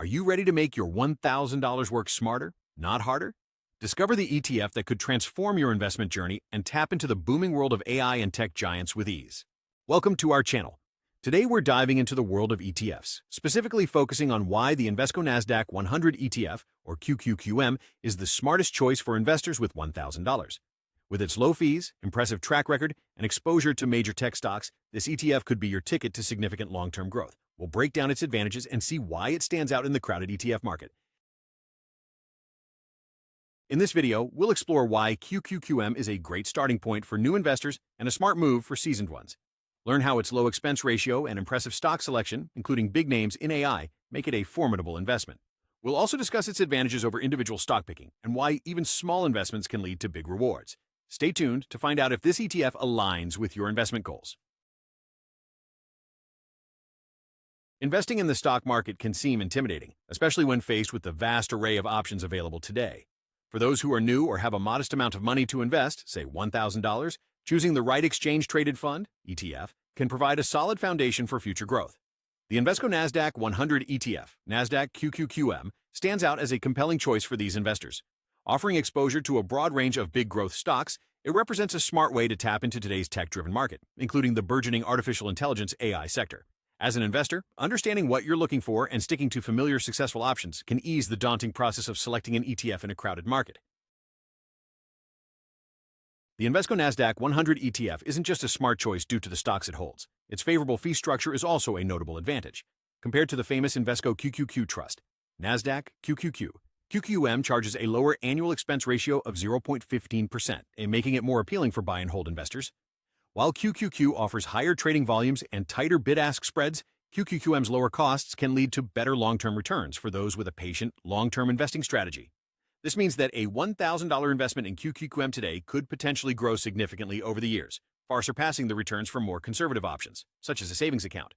Are you ready to make your $1,000 work smarter, not harder? Discover the ETF that could transform your investment journey and tap into the booming world of AI and tech giants with ease. Welcome to our channel. Today we're diving into the world of ETFs, specifically focusing on why the Invesco Nasdaq 100 ETF, or QQQM, is the smartest choice for investors with $1,000. With its low fees, impressive track record, and exposure to major tech stocks, this ETF could be your ticket to significant long-term growth. We'll break down its advantages and see why it stands out in the crowded ETF market. In this video, we'll explore why QQQM is a great starting point for new investors and a smart move for seasoned ones. Learn how its low expense ratio and impressive stock selection, including big names in AI, make it a formidable investment. We'll also discuss its advantages over individual stock picking and why even small investments can lead to big rewards. Stay tuned to find out if this ETF aligns with your investment goals. Investing in the stock market can seem intimidating, especially when faced with the vast array of options available today. For those who are new or have a modest amount of money to invest, say $1,000, choosing the right exchange-traded fund, ETF, can provide a solid foundation for future growth. The Invesco Nasdaq 100 ETF, Nasdaq QQQM, stands out as a compelling choice for these investors. Offering exposure to a broad range of big growth stocks, it represents a smart way to tap into today's tech-driven market, including the burgeoning artificial intelligence AI sector. As an investor, understanding what you're looking for and sticking to familiar successful options can ease the daunting process of selecting an ETF in a crowded market. The Invesco Nasdaq 100 ETF isn't just a smart choice due to the stocks it holds. Its favorable fee structure is also a notable advantage. Compared to the famous Invesco QQQ Trust, Nasdaq QQQM charges a lower annual expense ratio of 0.15%, making it more appealing for buy-and-hold investors. While QQQ offers higher trading volumes and tighter bid-ask spreads, QQQM's lower costs can lead to better long-term returns for those with a patient, long-term investing strategy. This means that a $1,000 investment in QQQM today could potentially grow significantly over the years, far surpassing the returns from more conservative options, such as a savings account.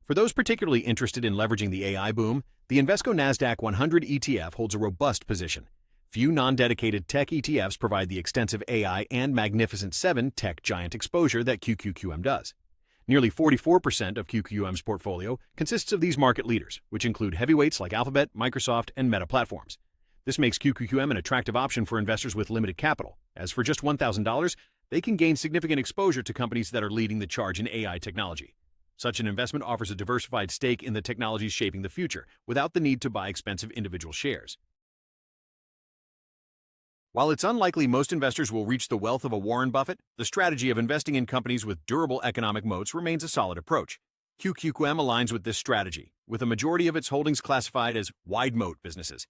For those particularly interested in leveraging the AI boom, the Invesco Nasdaq 100 ETF holds a robust position. Few non-dedicated tech ETFs provide the extensive AI and Magnificent 7 tech giant exposure that QQQM does. Nearly 44% of QQQM's portfolio consists of these market leaders, which include heavyweights like Alphabet, Microsoft, and Meta platforms. This makes QQQM an attractive option for investors with limited capital, as for just $1,000, they can gain significant exposure to companies that are leading the charge in AI technology. Such an investment offers a diversified stake in the technologies shaping the future, without the need to buy expensive individual shares. While it's unlikely most investors will reach the wealth of a Warren Buffett, the strategy of investing in companies with durable economic moats remains a solid approach. QQQM aligns with this strategy, with a majority of its holdings classified as wide moat businesses.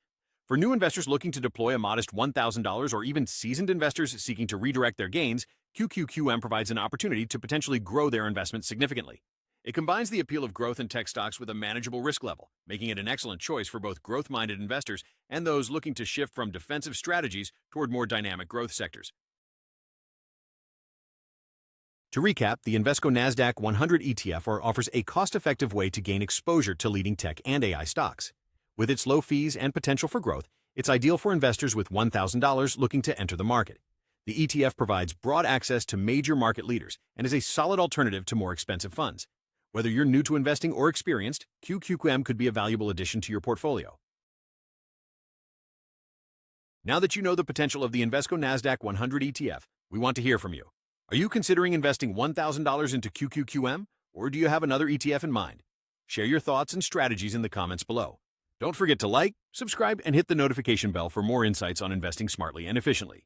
For new investors looking to deploy a modest $1,000 or even seasoned investors seeking to redirect their gains, QQQM provides an opportunity to potentially grow their investment significantly. It combines the appeal of growth and tech stocks with a manageable risk level, making it an excellent choice for both growth-minded investors and those looking to shift from defensive strategies toward more dynamic growth sectors. To recap, the Invesco Nasdaq 100 ETF offers a cost-effective way to gain exposure to leading tech and AI stocks. With its low fees and potential for growth, it's ideal for investors with $1,000 looking to enter the market. The ETF provides broad access to major market leaders and is a solid alternative to more expensive funds. Whether you're new to investing or experienced, QQQM could be a valuable addition to your portfolio. Now that you know the potential of the Invesco Nasdaq 100 ETF, we want to hear from you. Are you considering investing $1,000 into QQQM, or do you have another ETF in mind? Share your thoughts and strategies in the comments below. Don't forget to like, subscribe, and hit the notification bell for more insights on investing smartly and efficiently.